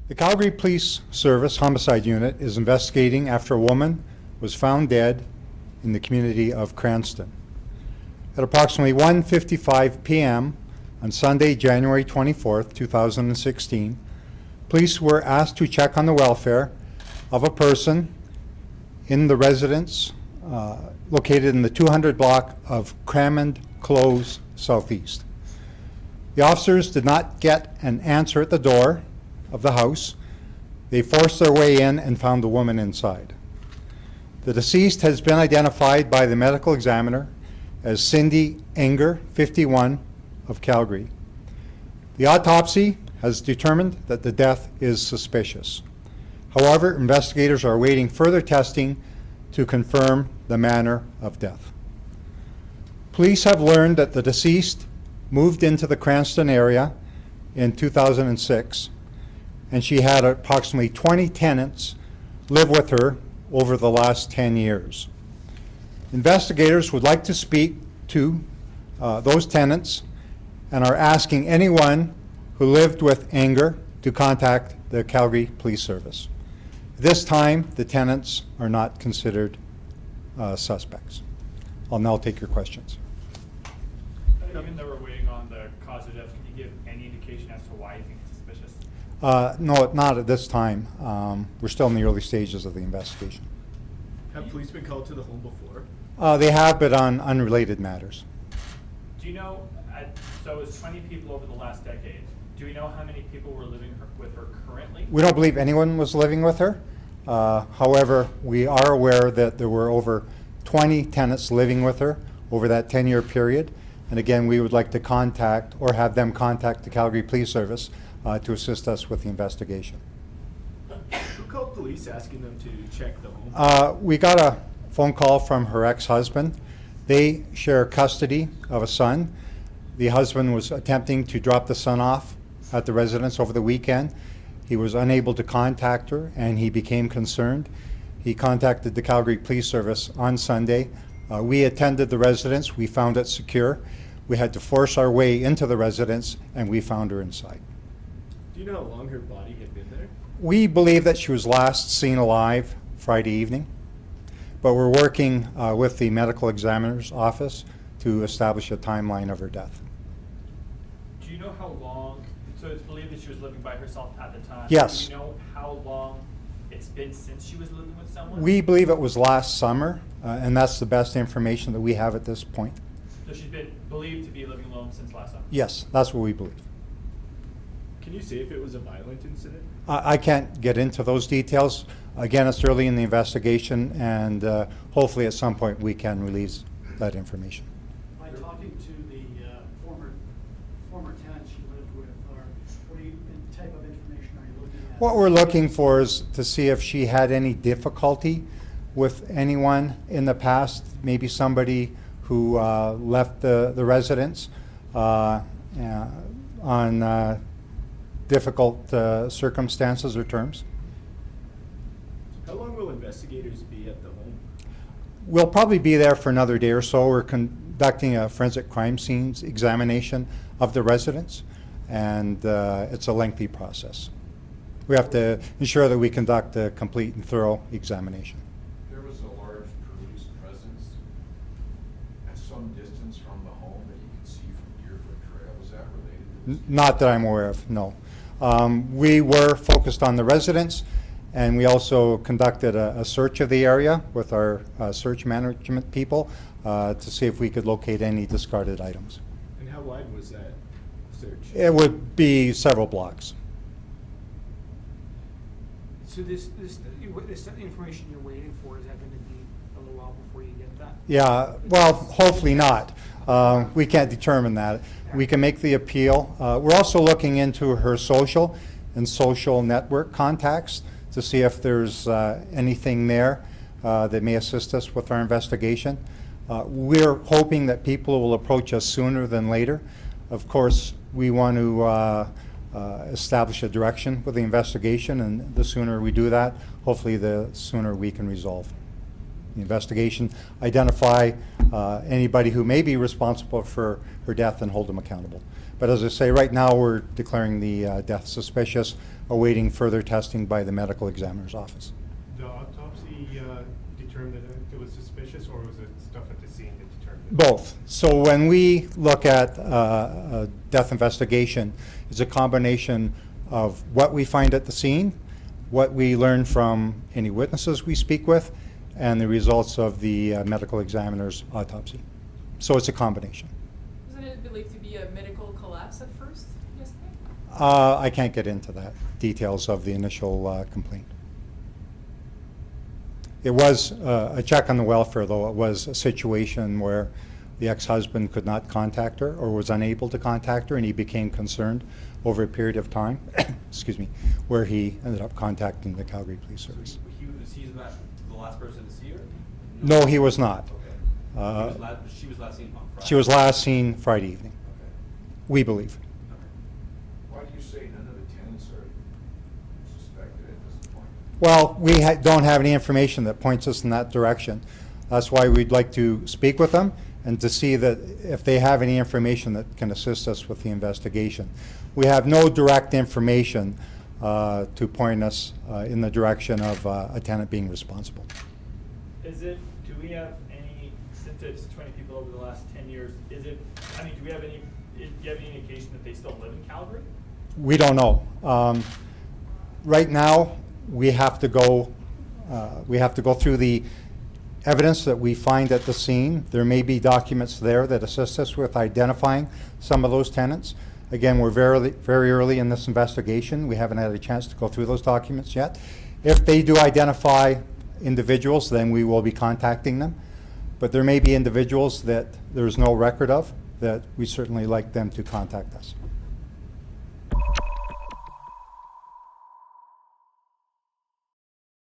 The Calgary Police Service Homicide Unit is investigating after a woman was found dead in the community of Cranston. At approximately 1:55 p.m. on Sunday, January 24th, 2016, police were asked to check on the welfare of a person in the residence located in the 200 block of Cramond Close S.E. The officers did not get an answer at the door of the house. They forced their way in and found the woman inside. The deceased has been identified by the medical examiner as Cindy ENGER, 51, of Calgary. The autopsy has determined that the death is suspicious. However, investigators are awaiting further testing to confirm the manner of death. Police have learned that the deceased moved into the Cranston area in 2006, and she had approximately 20 tenants live with her over the last 10 years. Investigators would like to speak to those tenants and are asking anyone who lived with ENGER to contact the Calgary Police Service. This time, the tenants are not considered suspects. I'll now take your questions. Even though we're waiting on the cause of death, can you give any indication as to why you think it's suspicious? No, not at this time. We're still in the early stages of the investigation. Have police been called to the home before? They have, but on unrelated matters. Do you know, so it's 20 people over the last decade. Do we know how many people were living with her currently? We don't believe anyone was living with her. However, we are aware that there were over 20 tenants living with her over that 10-year period. And again, we would like to contact or have them contact the Calgary Police Service to assist us with the investigation. Who called police asking them to check the home? We got a phone call from her ex-husband. They share custody of a son. The husband was attempting to drop the son off at the residence over the weekend. He was unable to contact her, and he became concerned. He contacted the Calgary Police Service on Sunday. We attended the residence. We found it secure. We had to force our way into the residence, and we found her inside. Do you know how long her body had been there? We believe that she was last seen alive Friday evening, but we're working with the medical examiner's office to establish a timeline of her death. Do you know how long, so it's believed that she was living by herself at the time. Yes. Do you know how long it's been since she was living with someone? We believe it was last summer, and that's the best information that we have at this point. So she's been believed to be living alone since last summer? Yes, that's what we believe. Can you say if it was a violent incident? I can't get into those details. Again, it's early in the investigation, and hopefully at some point we can release that information. By talking to the former tenant she lived with, or what type of information are you looking at? What we're looking for is to see if she had any difficulty with anyone in the past, maybe somebody who left the residence on difficult circumstances or terms. How long will investigators be at the home? We'll probably be there for another day or so. We're conducting a forensic crime scenes examination of the residence, and it's a lengthy process. We have to ensure that we conduct a complete and thorough examination. There was a large police presence at some distance from the home that you can see from Deerfoot Trail. Was that related to this? Not that I'm aware of, no. We were focused on the residence, and we also conducted a search of the area with our search management people to see if we could locate any discarded items. And how wide was that search? It would be several blocks. So this information you're waiting for, is that going to be a little while before you get that? Yeah, well, hopefully not. We can't determine that. We can make the appeal. We're also looking into her social and social network contacts to see if there's anything there that may assist us with our investigation. We're hoping that people will approach us sooner than later. Of course, we want to establish a direction with the investigation, and the sooner we do that, hopefully the sooner we can resolve. the investigation, identify anybody who may be responsible for her death and hold them accountable. But as I say, right now we're declaring the death suspicious, awaiting further testing by the medical examiner's office. The autopsy determined that it was suspicious, or was it stuff at the scene that determined it? Both. So when we look at a death investigation, it's a combination of what we find at the scene, what we learn from any witnesses we speak with, and the results of the medical examiner's autopsy. So it's a combination. Wasn't it believed to be a medical collapse at first yesterday? I can't get into that details of the initial complaint. It was a check on the welfare, though. It was a situation where the ex-husband could not contact her or was unable to contact her, and he became concerned over a period of time, excuse me, where he ended up contacting the Calgary Police Service. He's not the last person to see her? No, he was not. Okay. She was last seen on Friday? She was last seen Friday evening, Okay. we believe. Why do you say none of the tenants are suspected at this point? Well, we don't have any information that points us in that direction. That's why we'd like to speak with them and to see that if they have any information that can assist us with the investigation. We have no direct information to point us in the direction of a tenant being responsible. Do we have any, since it's 20 people over the last 10 years, do you have any indication that they still live in Calgary? We don't know. Right now, we have to go through the evidence that we find at the scene. There may be documents there that assist us with identifying some of those tenants. Again, we're very early in this investigation. We haven't had a chance to go through those documents yet. If they do identify individuals, then we will be contacting them. But there may be individuals that there's no record of that we certainly like them to contact us.